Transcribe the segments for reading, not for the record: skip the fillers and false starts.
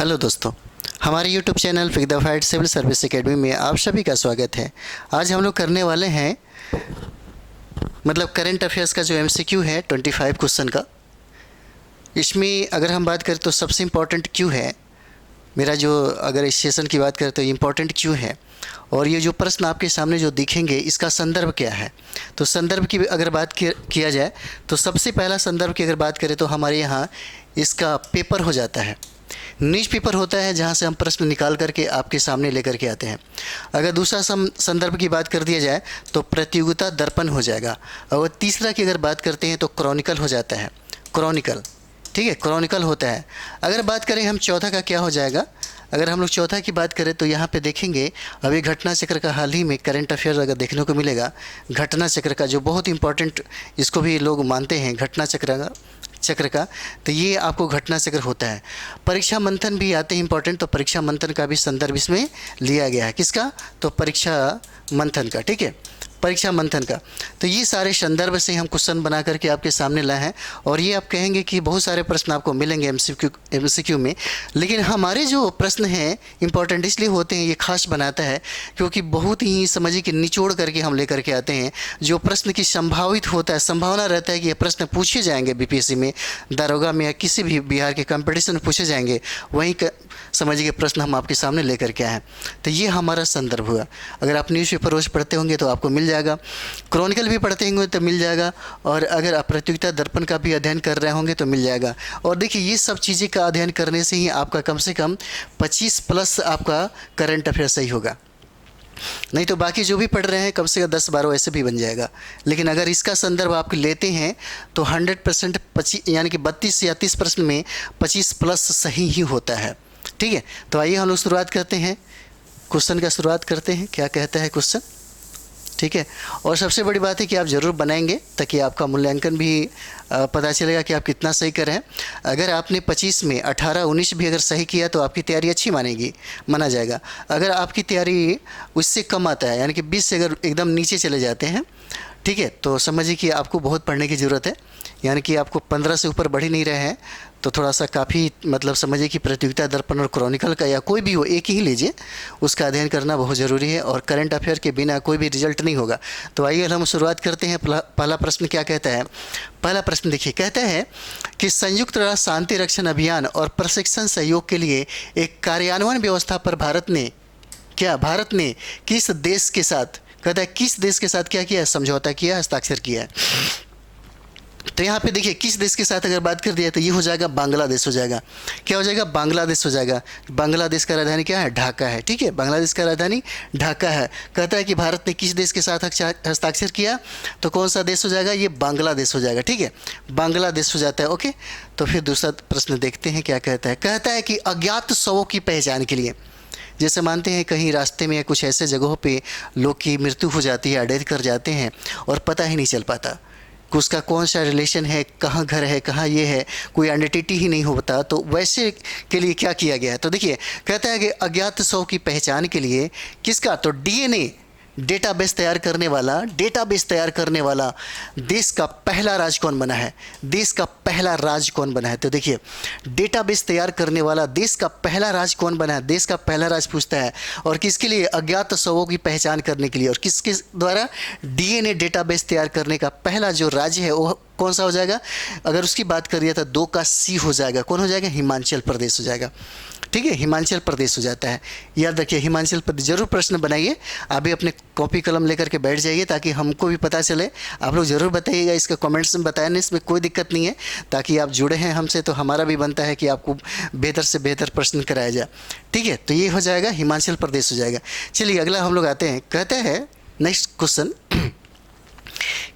Hello दोस्तों, हमारे YouTube channel फिक the fight civil service academy में आप सभी का स्वागत है। आज हम लोग करने वाले हैं करंट अफेयर्स का जो MCQ है 25 क्वेश्चन का। इसमें अगर हम बात करें तो सबसे इम्पोर्टेंट क्यों है मेरा, जो अगर इस सेशन की बात करें तो इम्पोर्टेंट क्यों है और ये जो प्रश्न आपके सामने जो दिखेंगे इसका संदर्भ क्या है। तो संदर्भ की अगर बात किया जाए तो सबसे पहला संदर्भ की अगर बात करें तो हमारे यहाँ इसका पेपर हो जाता है, न्यूज़ पेपर होता है जहाँ से हम प्रश्न निकाल करके आपके सामने लेकर के आते हैं। अगर दूसरा संदर्भ की बात कर दिया जाए तो प्रतियोगिता दर्पण हो जाएगा। और तीसरा की अगर बात करते हैं तो क्रॉनिकल हो जाता है, क्रॉनिकल, ठीक है, क्रॉनिकल होता है। अगर बात करें हम चौथा का क्या हो जाएगा, अगर हम लोग चौथा की बात करें तो यहाँ पे देखेंगे अभी घटना चक्र का हाल ही में करंट अफेयर अगर देखने को मिलेगा, घटना चक्र का जो बहुत इंपॉर्टेंट, इसको भी लोग मानते हैं घटना चक्र का, तो ये आपको घटना चक्र होता है। परीक्षा मंथन भी आते हैं इंपॉर्टेंट, तो परीक्षा मंथन का भी संदर्भ इसमें लिया गया है। किसका? तो परीक्षा मंथन का, ठीक है, परीक्षा मंथन का। तो ये सारे संदर्भ से हम क्वेश्चन बना करके आपके सामने लाए हैं और ये आप कहेंगे कि बहुत सारे प्रश्न आपको मिलेंगे MCQ में, लेकिन हमारे जो प्रश्न हैं इंपॉर्टेंट इसलिए होते हैं, ये खास बनाता है क्योंकि बहुत ही समझिए कि निचोड़ करके हम लेकर के आते हैं। जो प्रश्न की संभावित होता है, संभावना रहता है कि ये प्रश्न पूछे जाएंगे BPSC में, दारोगा में या किसी भी बिहार के कंपटीशन में पूछे जाएंगे, वहीं समझिए प्रश्न हम आपके सामने लेकर के आए हैं। तो ये हमारा संदर्भ हुआ। अगर आप न्यूज़पेपर रोज पढ़ते होंगे तो आपको मिल जाएगा, क्रॉनिकल भी पढ़ते होंगे तो मिल जाएगा, और अगर आप प्रतियोगिता दर्पण का भी अध्ययन कर रहे होंगे तो मिल जाएगा। और देखिए ये सब चीज़ें का अध्ययन करने से ही आपका कम से कम 25 प्लस आपका करंट अफेयर सही होगा। नहीं तो बाकी जो भी पढ़ रहे हैं कम से कम 10-12 ऐसे भी बन जाएगा। लेकिन अगर इसका संदर्भ आप लेते हैं तो 100% 25 यानी कि 32 या 30 प्रश्न में 25 प्लस सही ही होता है, ठीक है। तो आइए हम लोग शुरुआत करते हैं, क्वेश्चन का शुरुआत करते हैं। क्या कहता है क्वेश्चन, ठीक है। और सबसे बड़ी बात है कि आप ज़रूर बनाएंगे ताकि आपका मूल्यांकन भी पता चलेगा कि आप कितना सही कर रहे हैं। अगर आपने 25 में 18-19 भी अगर सही किया तो आपकी तैयारी अच्छी माना जाएगा। अगर आपकी तैयारी उससे कम आता है, यानी कि 20 से अगर एकदम नीचे चले जाते हैं, ठीक है, तो समझिए कि आपको बहुत पढ़ने की ज़रूरत है, यानी कि आपको 15 से ऊपर बढ़ ही नहीं रहे हैं, तो थोड़ा सा काफ़ी समझिए कि प्रतियोगिता दर्पण और क्रॉनिकल का या कोई भी हो एक ही लीजिए, उसका अध्ययन करना बहुत ज़रूरी है और करंट अफेयर के बिना कोई भी रिजल्ट नहीं होगा। तो आइए हम शुरुआत करते हैं। पहला प्रश्न क्या कहता है, पहला प्रश्न देखिए, कहता है कि संयुक्त राष्ट्र शांति रक्षण अभियान और प्रशिक्षण सहयोग के लिए एक कार्यान्वयन व्यवस्था पर भारत ने किस देश के साथ, कहता है किस देश के साथ क्या किया है, समझौता किया, हस्ताक्षर किया है। तो यहाँ पे देखिए किस देश के साथ अगर बात कर दिया तो ये हो जाएगा बांग्लादेश हो जाएगा। क्या हो जाएगा? बांग्लादेश हो जाएगा। बांग्लादेश का राजधानी क्या है? ढाका है, ठीक है, बांग्लादेश का राजधानी ढाका है। कहता है कि भारत ने किस देश के साथ हस्ताक्षर किया, तो कौन सा देश हो जाएगा? ये बांग्लादेश हो जाएगा, ठीक है, बांग्लादेश हो जाता है। ओके, तो फिर दूसरा प्रश्न देखते हैं क्या कहता है। कहता है कि अज्ञात शवों की पहचान के लिए, जैसे मानते हैं कहीं रास्ते में या कुछ ऐसे जगहों पे लोग की मृत्यु हो जाती है, डेथ कर जाते हैं और पता ही नहीं चल पाता कि उसका कौन सा रिलेशन है, कहाँ घर है, कहाँ ये है, कोई आइडेंटिटी ही नहीं होता, तो वैसे के लिए क्या किया गया है। तो देखिए कहता है कि अज्ञात शव की पहचान के लिए किसका, तो DNA डेटाबेस तैयार करने वाला देश का पहला राज्य कौन बना है, देश का पहला राज्य कौन बना है। तो देखिए डेटाबेस तैयार करने वाला देश का पहला राज्य कौन बना है, देश का पहला राज्य पूछता है, और किसके लिए? अज्ञात शवों की पहचान करने के लिए, और किसके द्वारा? DNA डेटाबेस तैयार करने का पहला जो राज्य है वो कौन सा हो जाएगा? अगर उसकी बात करिए तो 2 का C हो जाएगा। कौन हो जाएगा? हिमाचल प्रदेश हो जाएगा, ठीक है, हिमाचल प्रदेश हो जाता है। याद रखिए हिमाचल प्रदेश। जरूर प्रश्न बनाइए, अभी अपने कॉपी कलम लेकर के बैठ जाइए ताकि हमको भी पता चले। आप लोग ज़रूर बताइएगा, इसका कमेंट्स में बताने इसमें कोई दिक्कत नहीं है, ताकि आप जुड़े हैं हमसे तो हमारा भी बनता है कि आपको बेहतर से बेहतर प्रश्न कराया जाए, ठीक है। तो ये हो जाएगा हिमाचल प्रदेश हो जाएगा। चलिए अगला हम लोग आते हैं। कहते हैं नेक्स्ट क्वेश्चन,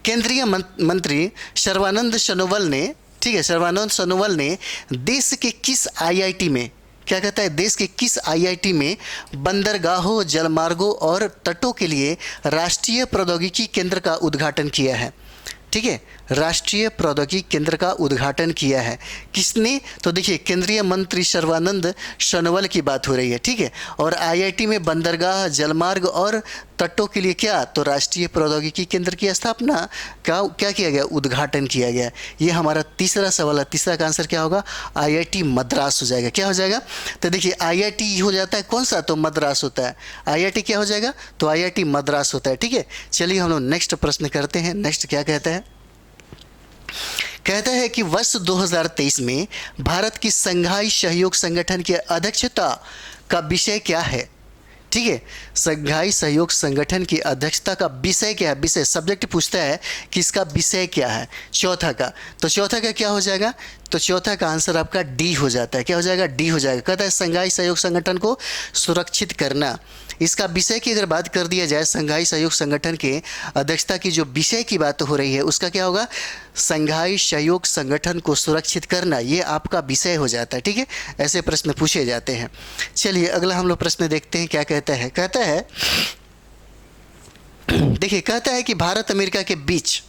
केंद्रीय मंत्री सर्बानंद सोनोवाल ने, ठीक है, सर्बानंद सोनोवाल ने देश के किस IIT में, क्या कहता है, देश के किस IIT में बंदरगाहों, जलमार्गों और तटों के लिए राष्ट्रीय प्रौद्योगिकी केंद्र का उद्घाटन किया है। ठीक है, राष्ट्रीय प्रौद्योगिकी केंद्र का उद्घाटन किया है। किसने? तो देखिए केंद्रीय मंत्री सर्बानंद सोनोवाल की बात हो रही है, ठीक है। और आईआईटी में बंदरगाह, जलमार्ग और तटों के लिए क्या? तो राष्ट्रीय प्रौद्योगिकी केंद्र की स्थापना का क्या किया गया? उद्घाटन किया गया। ये हमारा तीसरा सवाल है। तीसरा का आंसर क्या होगा? आईआईटी मद्रास हो जाएगा। क्या हो जाएगा? तो देखिए आईआईटी हो जाता है कौन सा? तो मद्रास होता है। आईआईटी क्या हो जाएगा? तो आईआईटी मद्रास होता है, ठीक है। चलिए हम लोग नेक्स्ट प्रश्न करते हैं। नेक्स्ट क्या कहता है? कहता है कि वर्ष 2023 में भारत की संघाई सहयोग संगठन की अध्यक्षता का विषय क्या है? ठीक है, संघाई सहयोग संगठन की अध्यक्षता का विषय क्या है? विषय सब्जेक्ट पूछता है कि इसका विषय क्या है, चौथा का। तो चौथा का क्या हो जाएगा? तो चौथा का आंसर आपका डी हो जाता है। क्या हो जाएगा? डी हो जाएगा। कहता है संघाई सहयोग संगठन को सुरक्षित करना। इसका विषय की अगर बात कर दिया जाए, संघाई सहयोग संगठन के अध्यक्षता की जो विषय की बात हो रही है उसका क्या होगा? संघाई सहयोग संगठन को सुरक्षित करना, ये आपका विषय हो जाता है, ठीक है। ऐसे प्रश्न पूछे जाते हैं। चलिए अगला हम लोग प्रश्न देखते हैं क्या कहता है। कहता है देखिए, कहता है कि भारत अमेरिका के बीच,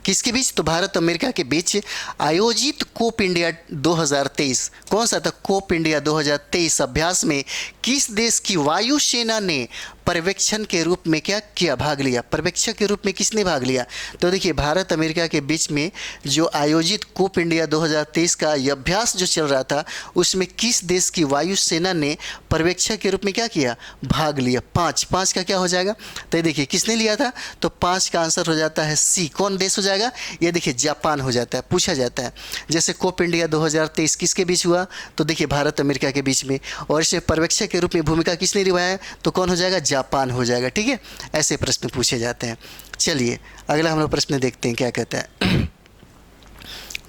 किसके बीच? तो भारत अमेरिका के बीच आयोजित कोप इंडिया 2023, कौन सा था? कोप इंडिया 2023 अभ्यास में किस देश की वायुसेना ने पर्यवेक्षण के रूप में क्या किया? भाग लिया। पर्यवेक्षक के रूप में किसने भाग लिया? तो देखिए भारत अमेरिका के बीच में जो आयोजित कोप इंडिया 2023 का ये अभ्यास जो चल रहा था, उसमें किस देश की वायुसेना ने पर्यवेक्षक के रूप में क्या किया? भाग लिया। पाँच का क्या हो जाएगा? तो ये देखिए किसने लिया था? तो 5 का आंसर हो जाता है सी। कौन देश हो जाएगा? ये देखिए जापान हो जाता है। पूछा जाता है जैसे कोप इंडिया 2023 किसके बीच हुआ? तो देखिए भारत अमेरिका के बीच में, और इसे पर्यवेक्षक के रूप में भूमिका किसने निभाया? तो कौन हो जाएगा? जापान हो जाएगा, ठीक है। ऐसे प्रश्न पूछे जाते हैं। चलिए अगला हम लोग प्रश्न देखते हैं क्या कहता है।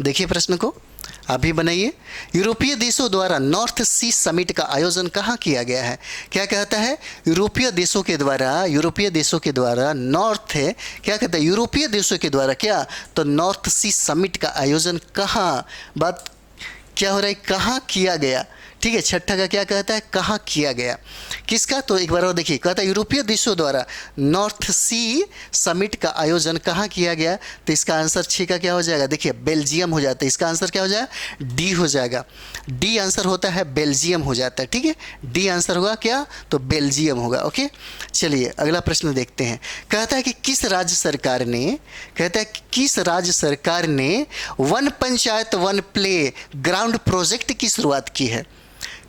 देखिए प्रश्न को आप भी बनाइए। यूरोपीय देशों द्वारा नॉर्थ सी समिट का आयोजन कहाँ किया गया है? क्या कहता है? यूरोपीय देशों के द्वारा नॉर्थ है, क्या कहता है? यूरोपीय देशों के द्वारा क्या? तो नॉर्थ सी समिट का आयोजन कहाँ, बात क्या हो रहा है? कहाँ किया गया, ठीक है। छठा का क्या कहता है? कहाँ किया गया, किसका? तो एक बार और देखिए, कहता है यूरोपीय देशों द्वारा नॉर्थ सी समिट का आयोजन कहाँ किया गया? तो इसका आंसर 6 का क्या हो जाएगा? देखिए बेल्जियम हो जाता है। इसका आंसर क्या हो जाएगा? डी हो जाएगा। डी आंसर होता है बेल्जियम हो जाता है, ठीक है। डी आंसर होगा क्या? तो बेल्जियम होगा, ओके। चलिए अगला प्रश्न देखते हैं। कहता है कि किस राज्य सरकार ने, कहता है कि किस राज्य सरकार ने one panchayat one play ground project की शुरुआत की है?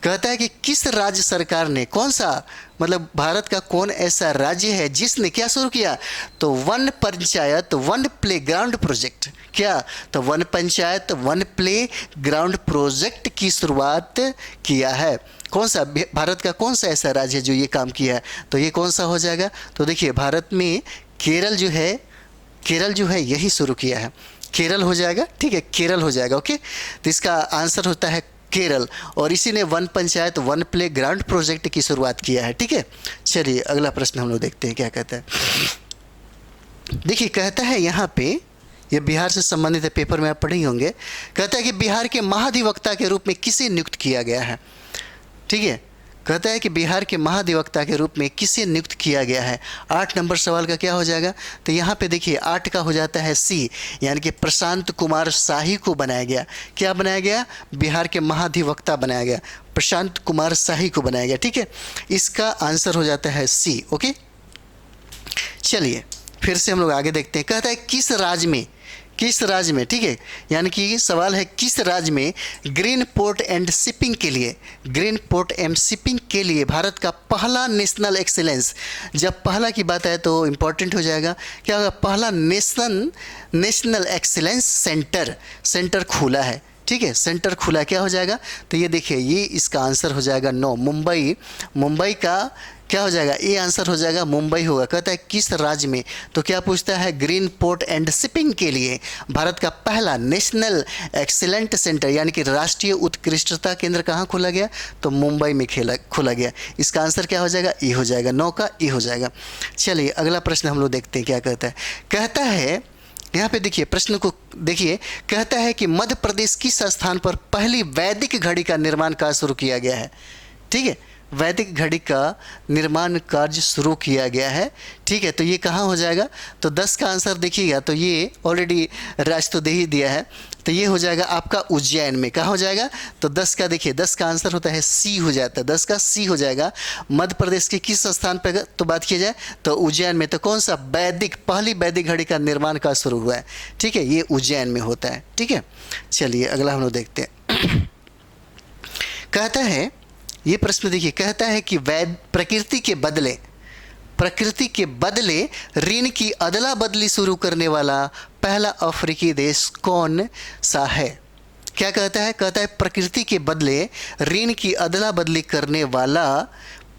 कहता है कि किस राज्य सरकार ने, कौन सा, मतलब भारत का कौन ऐसा राज्य है जिसने क्या शुरू किया? तो one panchayat one play ground project. क्या? तो one panchayat one play ground project की शुरुआत किया है। कौन सा भारत का कौन सा ऐसा राज्य है जो ये काम किया है? तो ये कौन सा हो जाएगा? तो देखिए भारत में केरल जो है यही शुरू किया है। केरल हो जाएगा, ठीक है, केरल हो जाएगा, ओके। तो इसका आंसर होता है केरल, और इसी ने one panchayat one play ground project की शुरुआत किया है, ठीक है। चलिए अगला प्रश्न हम लोग देखते हैं क्या कहता है। देखिए कहता है यहाँ पे, ये बिहार से संबंधित है, पेपर में आप पढ़े ही होंगे। कहता है कि बिहार के महाधिवक्ता के रूप में किसे नियुक्त किया गया है? ठीक है, कहता है कि बिहार के महाधिवक्ता के रूप में किसे नियुक्त किया गया है? 8 नंबर सवाल का क्या हो जाएगा? तो यहाँ पे देखिए 8 का हो जाता है सी, यानी कि प्रशांत कुमार शाही को बनाया गया। क्या बनाया गया? बिहार के महाधिवक्ता बनाया गया, प्रशांत कुमार शाही को बनाया गया, ठीक है। इसका आंसर हो जाता है सी, ओके। चलिए फिर से हम लोग आगे देखते हैं। कहता है किस राज्य में, ठीक है, यानी कि सवाल है किस राज्य में ग्रीन पोर्ट एंड शिपिंग के लिए भारत का पहला नेशनल एक्सीलेंस, जब पहला की बात है तो इम्पोर्टेंट हो जाएगा, क्या होगा? पहला नेशनल एक्सीलेंस सेंटर खुला है, ठीक है, सेंटर खुला। क्या हो जाएगा? तो ये देखिए, ये इसका आंसर हो जाएगा 9, मुंबई का क्या हो जाएगा? ये आंसर हो जाएगा मुंबई होगा। कहता है किस राज्य में, तो क्या पूछता है? ग्रीन पोर्ट एंड शिपिंग के लिए भारत का पहला नेशनल एक्सीलेंट सेंटर, यानी कि राष्ट्रीय उत्कृष्टता केंद्र कहाँ खोला गया? तो मुंबई में खोला गया। इसका आंसर क्या हो जाएगा? ई हो जाएगा, 9 का ई हो जाएगा। चलिए अगला प्रश्न हम लोग देखते हैं क्या कहता है। कहता है यहाँ पे देखिए, प्रश्न को देखिए, कहता है कि मध्य प्रदेश किस स्थान पर पहली वैदिक घड़ी का निर्माण कार्य शुरू किया गया है? ठीक है, वैदिक घड़ी का निर्माण कार्य शुरू किया गया है। ठीक है, तो ये कहाँ हो जाएगा? तो 10 का आंसर देखिएगा, तो ये ऑलरेडी राज तो दे ही दिया है, तो ये हो जाएगा आपका उज्जैन में। कहाँ हो जाएगा? तो 10 का देखिए, 10 का आंसर होता है सी हो जाता है, 10 का सी हो जाएगा। मध्य प्रदेश के किस स्थान पर तो बात की जाए तो उज्जैन में। तो कौन सा पहली वैदिक घड़ी का निर्माण कार्य शुरू हुआ है? ठीक है, ये उज्जैन में होता है। ठीक है, चलिए अगला हम लोग देखते हैं। कहता है, ये प्रश्न देखिए, कहता है कि प्रकृति के बदले ऋण की अदला बदली शुरू करने वाला पहला अफ्रीकी देश कौन सा है? क्या कहता है? कहता है प्रकृति के बदले ऋण की अदला बदली करने वाला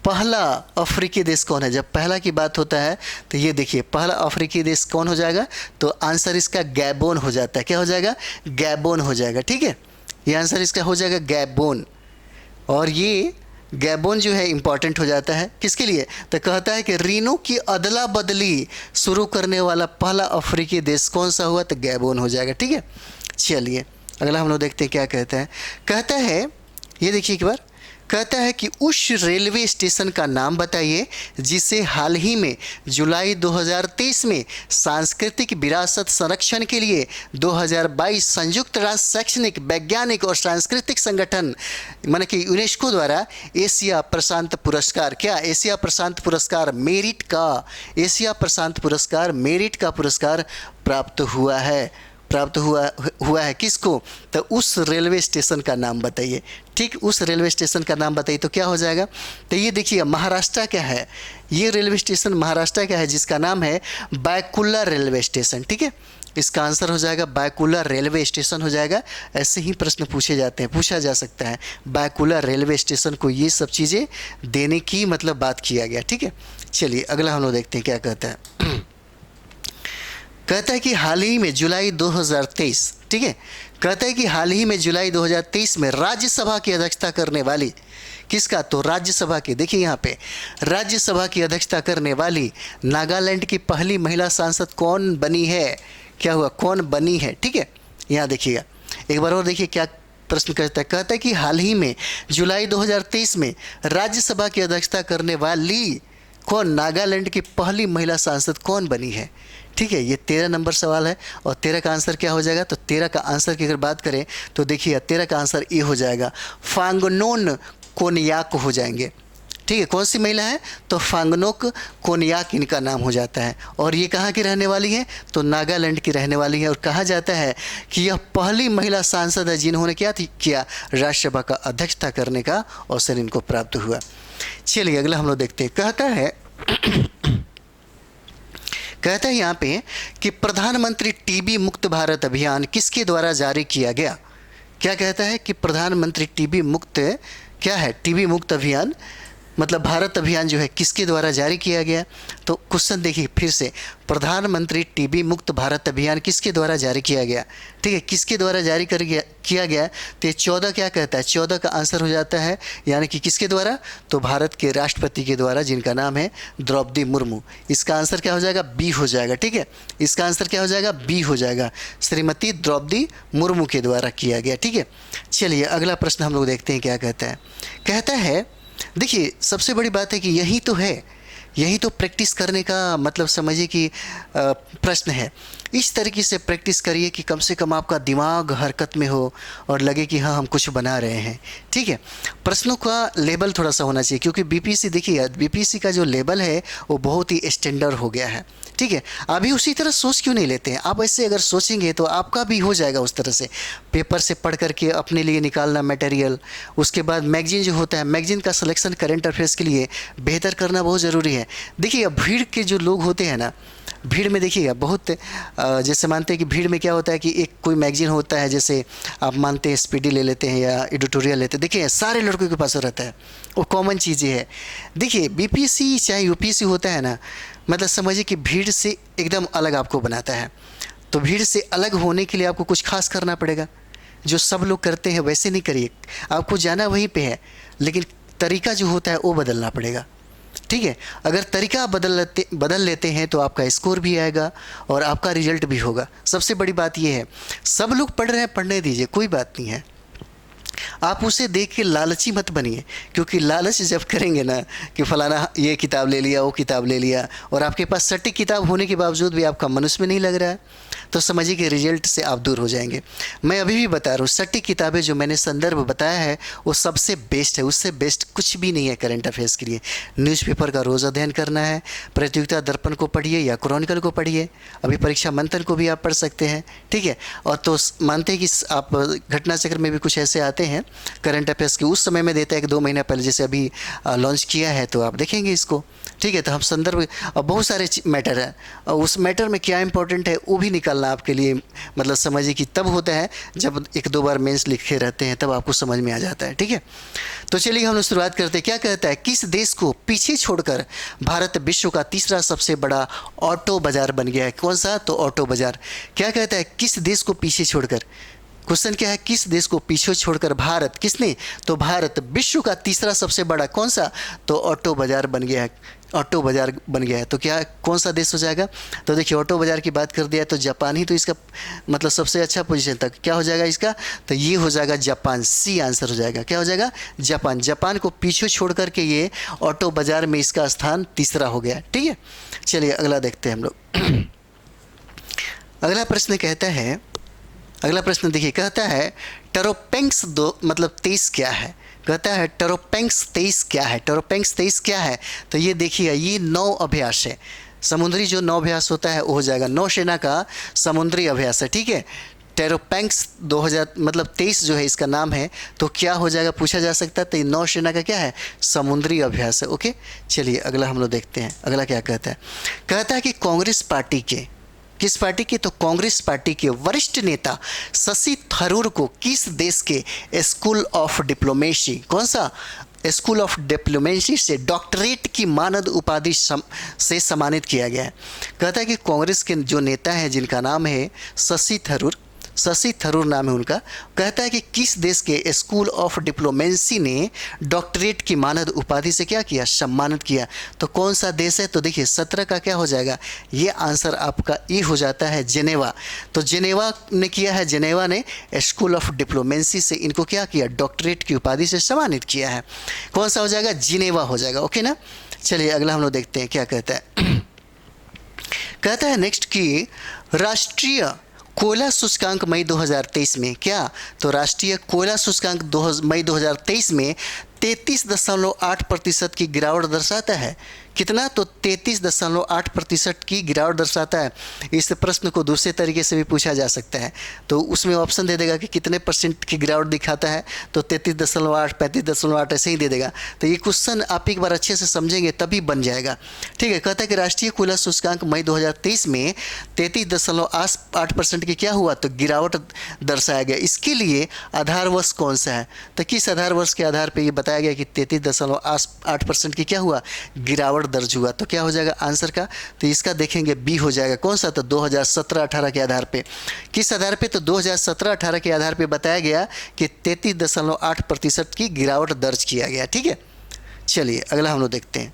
पहला अफ्रीकी देश कौन है? जब पहला की बात होता है तो ये देखिए, पहला अफ्रीकी देश कौन हो जाएगा? तो आंसर इसका गैबोन हो जाता है। क्या हो जाएगा? गैबोन हो जाएगा। ठीक है, ये आंसर इसका हो जाएगा गैबोन। और ये गैबोन जो है इंपॉर्टेंट हो जाता है किसके लिए? तो कहता है कि ऋणों की अदला बदली शुरू करने वाला पहला अफ्रीकी देश कौन सा हुआ? तो गैबोन हो जाएगा। ठीक है, चलिए अगला हम लोग देखते हैं क्या कहता है। कहता है, ये देखिए एक बार, कहता है कि उस रेलवे स्टेशन का नाम बताइए जिसे हाल ही में जुलाई 2023 में सांस्कृतिक विरासत संरक्षण के लिए 2022 संयुक्त राष्ट्र शैक्षणिक, वैज्ञानिक और सांस्कृतिक संगठन माने कि यूनेस्को द्वारा एशिया प्रशांत पुरस्कार, क्या एशिया प्रशांत पुरस्कार मेरिट का, एशिया प्रशांत पुरस्कार मेरिट का पुरस्कार प्राप्त हुआ है किसको? तो उस रेलवे स्टेशन का नाम बताइए। ठीक, उस रेलवे स्टेशन का नाम बताइए। तो क्या हो जाएगा? तो ये देखिए, महाराष्ट्र क्या है? ये रेलवे स्टेशन महाराष्ट्र क्या है जिसका नाम है बैकुला रेलवे स्टेशन। ठीक है, इसका आंसर हो जाएगा बैकुला रेलवे स्टेशन हो जाएगा। ऐसे ही प्रश्न पूछा जा सकता है। बैकुला रेलवे स्टेशन को ये सब चीज़ें देने की मतलब बात किया गया। ठीक है, चलिए अगला हम लोग देखते हैं क्या कहता है। कहता है कि हाल ही में जुलाई 2023, ठीक है, कहता है कि हाल ही में जुलाई 2023 में राज्यसभा की अध्यक्षता करने वाली किसका? तो राज्यसभा की, देखिए यहाँ पे राज्यसभा की अध्यक्षता करने वाली नागालैंड की पहली महिला सांसद कौन बनी है? क्या हुआ? कौन बनी है? ठीक है, यहाँ देखिएगा एक बार और, देखिए क्या प्रश्न कहता है। कहता है कि हाल ही में जुलाई 2023 में राज्यसभा की अध्यक्षता करने वाली कौन, नागालैंड की पहली महिला सांसद कौन बनी है? ठीक है, ये 13 नंबर सवाल है। और 13 का आंसर क्या हो जाएगा? तो 13 का आंसर की अगर बात करें तो देखिए 13 का आंसर ए हो जाएगा, फांगनोन कोनयाक हो जाएंगे। ठीक है, कौन सी महिला है? तो फांगनोक कोनयाक इनका नाम हो जाता है। और ये कहाँ की रहने वाली है? तो नागालैंड की रहने वाली है। और कहा जाता है कि यह पहली महिला सांसद है जिन्होंने क्या किया? राज्यसभा का अध्यक्षता करने का अवसर इनको प्राप्त हुआ। चलिए अगला हम लोग देखते हैं। कहता है यहाँ पे कि प्रधानमंत्री टीबी मुक्त भारत अभियान किसके द्वारा जारी किया गया? क्या कहता है कि प्रधानमंत्री टीबी मुक्त, क्या है टीबी मुक्त अभियान मतलब भारत अभियान जो है किसके द्वारा जारी किया गया? तो क्वेश्चन देखिए फिर से, प्रधानमंत्री टीबी मुक्त भारत अभियान किसके द्वारा जारी किया गया? ठीक है, किसके द्वारा जारी किया गया? तो ये 14 क्या कहता है? 14 का आंसर हो जाता है, यानी कि किसके द्वारा? तो भारत के राष्ट्रपति के द्वारा, जिनका नाम है द्रौपदी मुर्मू। इसका आंसर क्या हो जाएगा? बी हो जाएगा। ठीक है, इसका आंसर क्या हो जाएगा? बी हो जाएगा, श्रीमती द्रौपदी मुर्मू के द्वारा किया गया। ठीक है, चलिए अगला प्रश्न हम लोग देखते हैं क्या कहता है। कहता है, देखिए सबसे बड़ी बात है कि यही तो प्रैक्टिस करने का मतलब समझिए कि प्रश्न है। इस तरीके से प्रैक्टिस करिए कि कम से कम आपका दिमाग हरकत में हो और लगे कि हाँ हम कुछ बना रहे हैं। ठीक है, प्रश्नों का लेवल थोड़ा सा होना चाहिए, क्योंकि बीपीएससी देखिए, बीपीएससी का जो लेवल है वो बहुत ही स्टैंडर्ड हो गया है। ठीक है, अभी उसी तरह सोच क्यों नहीं लेते हैं आप? ऐसे अगर सोचेंगे तो आपका भी हो जाएगा उस तरह से, पेपर से पढ़ करके अपने लिए निकालना मटेरियल। उसके बाद मैगजीन जो होता है, मैगजीन का सिलेक्शन करंट अफेयर्स के लिए बेहतर करना बहुत ज़रूरी है। देखिए भीड़ के जो लोग होते हैं ना, भीड़ में देखिएगा बहुत, जैसे मानते हैं कि भीड़ में क्या होता है कि एक कोई मैगजीन होता है, जैसे आप मानते हैं स्पीडी ले लेते हैं या एडिटोरियल लेते हैं, देखिए सारे लड़कों के पास रहता है, वो कॉमन चीज़ें है। देखिए बीपीएससी चाहे यूपीएससी होता है ना, मतलब समझिए कि भीड़ से एकदम अलग आपको बनाता है। तो भीड़ से अलग होने के लिए आपको कुछ खास करना पड़ेगा, जो सब लोग करते हैं वैसे नहीं करिए, आपको जाना वहीं पे है, लेकिन तरीका जो होता है वो बदलना पड़ेगा। ठीक है, अगर तरीका बदल लेते हैं तो आपका स्कोर भी आएगा और आपका रिजल्ट भी होगा। सबसे बड़ी बात यह है, सब लोग पढ़ रहे हैं, पढ़ने दीजिए, कोई बात नहीं है। आप उसे देख के लालची मत बनिए, क्योंकि लालच जब करेंगे ना कि फलाना ये किताब ले लिया, वो किताब ले लिया, और आपके पास सटीक किताब होने के बावजूद भी आपका मन उसमें नहीं लग रहा है, तो समझिए कि रिजल्ट से आप दूर हो जाएंगे। मैं अभी भी बता रहा हूँ, सटीक किताबें जो मैंने संदर्भ बताया है वो सबसे बेस्ट है, उससे बेस्ट कुछ भी नहीं है करंट अफेयर्स के लिए। न्यूज़पेपर का रोज़ अध्ययन करना है, प्रतियोगिता दर्पण को पढ़िए या क्रॉनिकल को पढ़िए, अभी परीक्षा मंथन को भी आप पढ़ सकते हैं, ठीक है। और तो मानते हैं कि आप घटना चक्र में भी कुछ ऐसे आते हैं करंट अफेयर्स के, उस समय में देता है कि 2 महीना पहले, जैसे अभी लॉन्च किया है, तो आप देखेंगे इसको, ठीक है। तो हम संदर्भ, बहुत सारे मैटर है, और उस मैटर में क्या इंपॉर्टेंट है वो भी निकालना आपके लिए, मतलब समझिए कि तब होता है जब 1-2 बार मेंस लिखे रहते हैं, तब आपको समझ में आ जाता है, ठीक है। तो चलिए हम लोग शुरुआत करते हैं। क्या कहता है, किस देश को पीछे छोड़कर भारत विश्व का तीसरा सबसे बड़ा ऑटो बाजार बन गया है? कौन सा? तो ऑटो बाजार। क्या कहता है, किस देश को पीछे छोड़कर, क्वेश्चन क्या है, किस देश को पीछे छोड़कर भारत, किसने? तो भारत विश्व का तीसरा सबसे बड़ा कौन सा? तो ऑटो बाजार बन गया है, ऑटो बाजार बन गया है। तो क्या कौन सा देश हो जाएगा? तो देखिए, ऑटो बाजार की बात कर दिया तो जापान ही तो इसका मतलब सबसे अच्छा पोजीशन तक, क्या हो जाएगा इसका? तो ये हो जाएगा जापान, सी आंसर हो जाएगा। क्या हो जाएगा? जापान। जापान को पीछे छोड़ करके ये ऑटो बाजार में इसका स्थान तीसरा हो गया, ठीक है। चलिए अगला देखते हैं हम लोग। अगला प्रश्न कहता है, अगला प्रश्न देखिए, कहता है टरोपेंक्स 23 क्या है? कहता है टरोपेंक्स 23 क्या है? टरोपेंक्स 23 क्या है? तो ये देखिए, ये नौ अभ्यास है, समुद्री जो नौ अभ्यास होता है वो हो जाएगा, नौसेना का समुद्री अभ्यास है, ठीक है। टेरोपेंक्स 23 जो है इसका नाम है, तो क्या हो जाएगा पूछा जा सकता है। तो ये नौसेना का क्या है? समुद्री अभ्यास है, ओके। चलिए अगला हम लोग देखते हैं, अगला क्या कहता है। कहता है कि कांग्रेस पार्टी के, किस पार्टी के? तो कांग्रेस पार्टी के वरिष्ठ नेता शशि थरूर को किस देश के स्कूल ऑफ डिप्लोमेसी, कौन सा? स्कूल ऑफ डिप्लोमेसी से डॉक्टरेट की मानद उपाधि से सम्मानित किया गया है। कहता है कि कांग्रेस के जो नेता हैं जिनका नाम है शशि थरूर, शशि थरूर नाम है उनका, कहता है कि किस देश के स्कूल ऑफ डिप्लोमेसी ने डॉक्टरेट की मानद उपाधि से क्या किया? सम्मानित किया। तो कौन सा देश है? तो देखिए 17 का क्या हो जाएगा? ये आंसर आपका ई हो जाता है, जेनेवा। तो जेनेवा ने किया है, जेनेवा ने स्कूल ऑफ डिप्लोमेसी से इनको क्या किया? डॉक्टरेट की उपाधि से सम्मानित किया है। कौन सा हो जाएगा? जिनेवा हो जाएगा, ओके ना। चलिए अगला हम लोग देखते हैं क्या कहता है। कहता है नेक्स्ट कि राष्ट्रीय कोयला सूचकांक मई 2023 में, क्या? तो राष्ट्रीय कोयला सूचकांक मई 2023 में 33.8% की गिरावट दर्शाता है। कितना? तो 33.8% की गिरावट दर्शाता है। इस प्रश्न को दूसरे तरीके से भी पूछा जा सकता है, तो उसमें ऑप्शन दे देगा कि कितने % की गिरावट दिखाता है, तो 33.8, 35.8 ऐसे ही दे देगा। तो ये क्वेश्चन आप एक बार अच्छे से समझेंगे तभी बन जाएगा, ठीक है। कहता है कि राष्ट्रीय कोयला सूचकांक मई 2023 में 33.8% की क्या हुआ? तो गिरावट दर्शाया गया। इसके लिए आधार वर्ष कौन सा है? तो किस आधार वर्ष के आधार पर ये बताया गया कि 33.8% की क्या हुआ? गिरावट दर्ज हुआ। तो क्या हो जाएगा आंसर का? तो इसका देखेंगे बी हो जाएगा। कौन सा? तो 2017-18 के आधार पे। किस आधार पे? तो 2017-18 के आधार पे बताया गया कि 33.8% की गिरावट दर्ज किया गया, ठीक है। चलिए अगला हम लोग देखते हैं।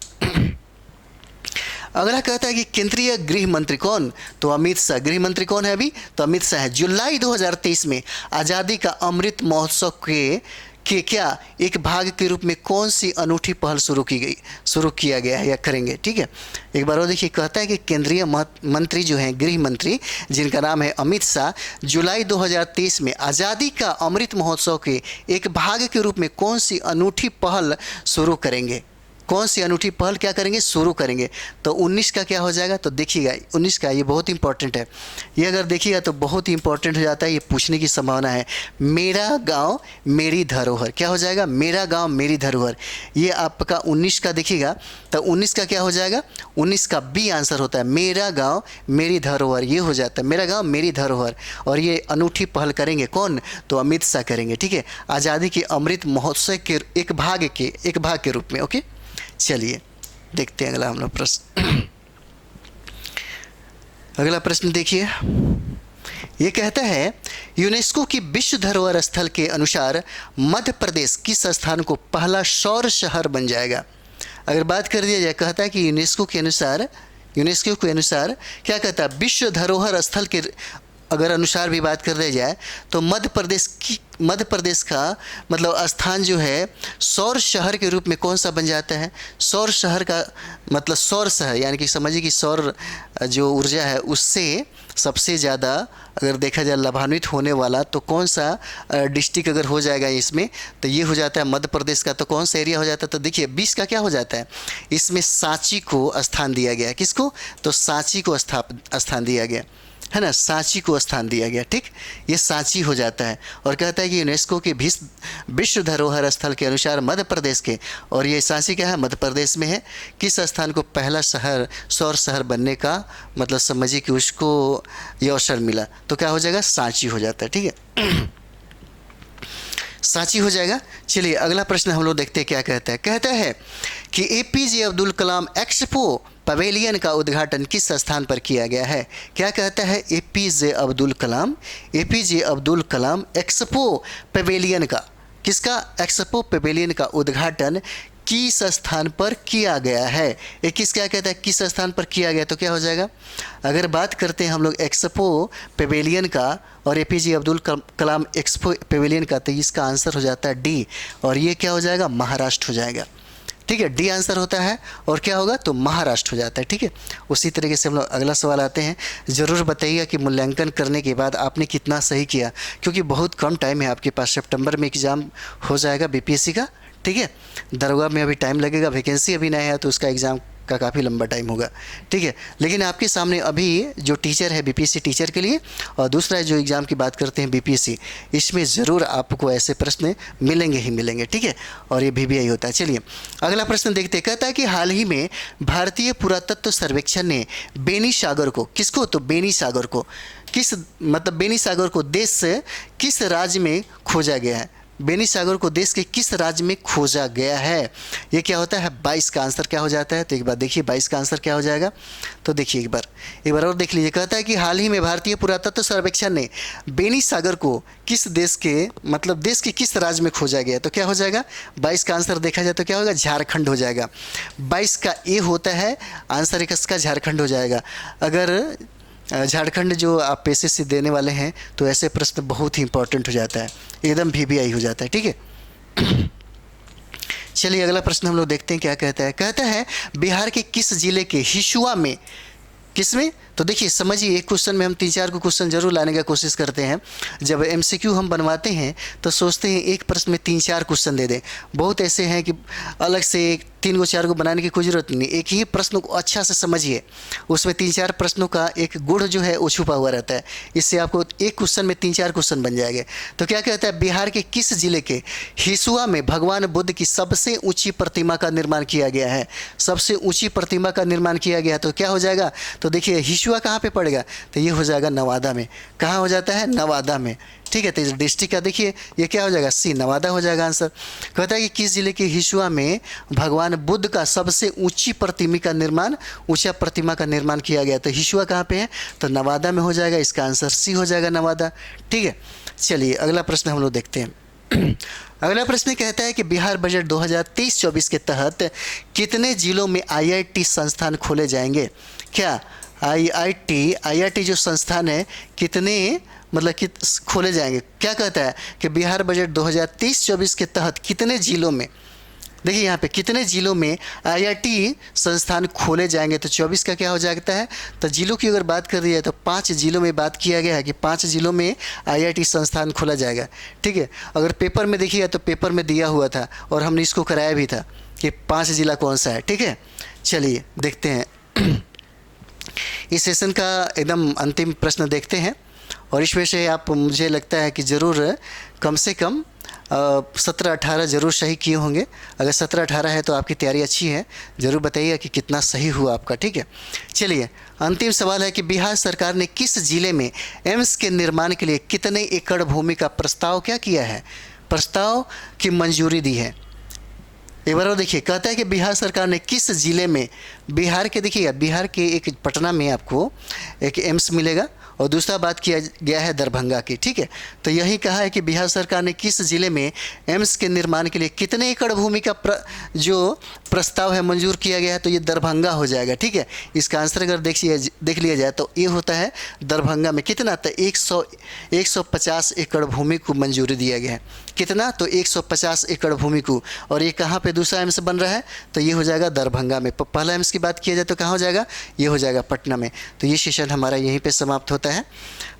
अगला कहता है कि केंद्रीय गृह मंत्री कौन? तो अमित शाह। गृह मंत्री कौन है अभी? तो अमित शाह है। जुलाई 2023 में आज़ादी का अमृत महोत्सव के क्या एक भाग के रूप में कौन सी अनूठी पहल शुरू किया गया है या करेंगे, ठीक है। एक बार और देखिए, कहता है कि केंद्रीय मंत्री जो हैं, गृह मंत्री जिनका नाम है अमित शाह, जुलाई 2023 में आज़ादी का अमृत महोत्सव के एक भाग के रूप में कौन सी अनूठी पहल शुरू करेंगे? कौन सी अनूठी पहल क्या करेंगे? शुरू करेंगे। तो 19 का क्या हो जाएगा? तो देखिएगा 19 का, ये बहुत इंपॉर्टेंट है। ये अगर देखिएगा तो बहुत ही इंपॉर्टेंट हो जाता है, ये पूछने की संभावना है। मेरा गांव मेरी धरोहर, क्या हो जाएगा? मेरा गांव मेरी धरोहर। ये आपका 19 का देखिएगा, तो 19 का क्या हो जाएगा? 19 का बी आंसर होता है, मेरा गाँव मेरी धरोहर। ये हो जाता है मेरा गाँव मेरी धरोहर। और ये अनूठी पहल करेंगे कौन? तो अमित शाह करेंगे, ठीक है। आज़ादी के अमृत महोत्सव के एक भाग के रूप में, ओके। चलिए देखते हैं अगला हम लोग प्रश्न। अगला प्रश्न देखिए, ये कहता है यूनेस्को की विश्व धरोहर स्थल के अनुसार मध्य प्रदेश किस स्थान को पहला सौर शहर बन जाएगा? अगर बात कर दिया जाए, कहता है कि यूनेस्को के अनुसार क्या कहता है? विश्व धरोहर स्थल के अगर अनुसार भी बात कर दिया जाए तो मध्य प्रदेश की मध्य प्रदेश का मतलब स्थान जो है सौर शहर के रूप में कौन सा बन जाता है? सौर शहर का मतलब सौर शहर, यानी कि समझिए कि सौर जो ऊर्जा है उससे सबसे ज़्यादा अगर देखा जाए लाभान्वित होने वाला तो कौन सा डिस्ट्रिक्ट अगर हो जाएगा इसमें, तो ये हो जाता है मध्य प्रदेश का। तो कौन सा एरिया हो जाता है? तो देखिए 20 का क्या हो जाता है, इसमें सांची को स्थान दिया गया। किसको? तो सांची को स्थान दिया गया है ना, सांची को स्थान दिया गया। ठीक, ये सांची हो जाता है। और कहता है कि यूनेस्को के विश्व धरोहर स्थल के अनुसार मध्य प्रदेश के, और ये सांची क्या है, मध्य प्रदेश में है, किस स्थान को पहला शहर सौर शहर बनने का मतलब समझिए कि उसको ये अवसर मिला, तो क्या हो जाएगा, सांची हो जाता है। ठीक है, सांची हो जाएगा। चलिए अगला प्रश्न हम लोग देखते हैं क्या कहता है। कहता है कि APJ Abdul Kalam expo pavilion का उद्घाटन किस स्थान पर किया गया है? क्या कहता है, APJ Abdul Kalam expo pavilion का, किसका, एक्सपो पवेलियन का उद्घाटन किस स्थान पर किया गया है? ये किस क्या कहता है, किस स्थान पर किया गया, तो क्या हो जाएगा, अगर बात करते हैं हम लोग एक्सपो पवेलियन का और APJ Abdul Kalam expo pavilion का, तो इसका आंसर हो जाता है डी, और ये क्या हो जाएगा, महाराष्ट्र हो जाएगा। ठीक है, डी आंसर होता है, और क्या होगा, तो महाराष्ट्र हो जाता है। ठीक है, उसी तरीके से हम लोग अगला सवाल आते हैं। ज़रूर बताइएगा कि मूल्यांकन करने के बाद आपने कितना सही किया, क्योंकि बहुत कम टाइम है आपके पास। सितंबर में एग्ज़ाम हो जाएगा बीपीएससी का। ठीक है, दरोगा में अभी टाइम लगेगा, वैकेंसी अभी नहीं है तो उसका एग्ज़ाम का काफ़ी लंबा टाइम होगा। ठीक है, लेकिन आपके सामने अभी जो टीचर है बीपीएससी टीचर के लिए, और दूसरा जो एग्ज़ाम की बात करते हैं बीपीएससी, इसमें ज़रूर आपको ऐसे प्रश्न मिलेंगे ही मिलेंगे। ठीक है, और ये वीवीआई होता है। चलिए अगला प्रश्न देखते हैं। कहता है कि हाल ही में भारतीय पुरातत्व सर्वेक्षण ने बेनी सागर को, किसको, तो बेनी सागर को किस मतलब बेनी सागर को देश से किस राज्य में खोजा गया है? बेनी सागर को देश के किस राज्य में खोजा गया है? ये क्या होता है, 22 का आंसर क्या हो जाता है? तो एक बार देखिए 22 का आंसर क्या हो जाएगा, तो देखिए एक बार और देख लीजिए। कहता है कि हाल ही में भारतीय पुरातत्व सर्वेक्षण ने बेनी सागर को किस देश के मतलब देश के किस राज्य में खोजा गया, तो क्या हो जाएगा, 22 का आंसर देखा जाए तो क्या होगा, झारखंड हो जाएगा। 22 का ए होता है आंसर, इसका झारखंड हो जाएगा। अगर झारखंड जो आप पेशे से देने वाले हैं तो ऐसे प्रश्न बहुत ही इंपॉर्टेंट हो जाता है, एकदम वीवीआई हो जाता है। ठीक है, चलिए अगला प्रश्न हम लोग देखते हैं क्या कहता है। कहता है बिहार के किस जिले के हिसुआ में, किसमें, तो देखिए समझिए, एक क्वेश्चन में हम 3-4 को क्वेश्चन जरूर लाने का कोशिश करते हैं। जब एमसीक्यू हम बनवाते हैं तो सोचते हैं एक प्रश्न में 3-4 क्वेश्चन दे दें। बहुत ऐसे हैं कि अलग से 3 को 4 को बनाने की कोई ज़रूरत नहीं, एक ही प्रश्न को अच्छा से समझिए, उसमें 3-4 प्रश्नों का एक गुण जो है वो छुपा हुआ रहता है। इससे आपको एक क्वेश्चन में 3-4 क्वेश्चन बन जाएंगे। तो क्या कहता है, बिहार के किस जिले के हिसुआ में भगवान बुद्ध की सबसे ऊंची प्रतिमा का निर्माण किया गया है? सबसे ऊंची प्रतिमा का निर्माण किया गया, तो क्या हो जाएगा, तो देखिए हिसुआ कहाँ पे पड़ेगा, तो ये हो जाएगा नवादा में। कहाँ हो जाता है, नवादा में। ठीक है, तो इस डिस्ट्रिक्ट का देखिए ये क्या हो जाएगा, सी, नवादा हो जाएगा आंसर। कहता है कि किस जिले के हिसुआ में भगवान बुद्ध का सबसे ऊंची प्रतिमा का निर्माण किया गया, तो हिसुआ कहाँ पे है, तो नवादा में हो जाएगा। इसका आंसर सी हो जाएगा, नवादा। ठीक है, चलिए अगला प्रश्न हम लोग देखते हैं। अगला प्रश्न कहता है कि बिहार बजट 2023-24 के तहत कितने जिलों में आईआईटी संस्थान खोले जाएंगे? क्या आईआईटी जो संस्थान है कितने मतलब कि खोले जाएंगे? क्या कहता है कि बिहार बजट 2023-24 के तहत कितने जिलों में, देखिए यहाँ पे कितने जिलों में आईआईटी संस्थान खोले जाएंगे, तो 24 का क्या हो जाता है, तो जिलों की अगर बात कर रही है तो 5 जिलों में बात किया गया है कि 5 जिलों में आईआईटी संस्थान खोला जाएगा। ठीक है, अगर पेपर में देखिएगा तो पेपर में दिया हुआ था और हमने इसको कराया भी था कि 5 जिला कौन सा है। ठीक है, चलिए देखते हैं इस सेशन का एकदम अंतिम प्रश्न देखते हैं, और इसमें से आप मुझे लगता है कि ज़रूर कम से कम 17-18 ज़रूर सही किए होंगे। अगर 17-18 है तो आपकी तैयारी अच्छी है, ज़रूर बताइएगा कि कितना सही हुआ आपका। ठीक है, चलिए अंतिम सवाल है कि बिहार सरकार ने किस जिले में एम्स के निर्माण के लिए कितने एकड़ भूमि का प्रस्ताव क्या किया है, प्रस्ताव की मंजूरी दी है? एक बार और देखिए, कहता है कि बिहार सरकार ने किस जिले में, बिहार के देखिएगा, बिहार के एक पटना में आपको एक एम्स मिलेगा, और दूसरा बात किया गया है दरभंगा की, ठीक है। तो यही कहा है कि बिहार सरकार ने किस जिले में एम्स के निर्माण के लिए कितने एकड़ भूमि का जो प्रस्ताव है मंजूर किया गया है, तो ये दरभंगा हो जाएगा, ठीक है। इसका आंसर अगर देख लिया जाए तो ये होता है दरभंगा में। कितना? तो 150 एकड़ भूमि को मंजूरी दिया गया है। कितना? तो 150 एकड़ भूमि को। और ये कहाँ पे दूसरा एम्स बन रहा है? तो ये हो जाएगा दरभंगा में। पहला एम्स की बात किया जाए तो कहाँ हो जाएगा? ये हो जाएगा पटना में। तो ये सेशन हमारा यहीं पे समाप्त होता है।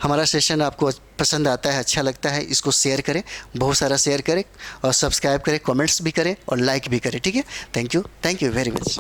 हमारा सेशन आपको पसंद आता है, अच्छा लगता है, इसको शेयर करें, बहुत सारा शेयर करें, और सब्सक्राइब करें, कमेंट्स भी करें और लाइक भी करें, ठीक है। Thank you very much.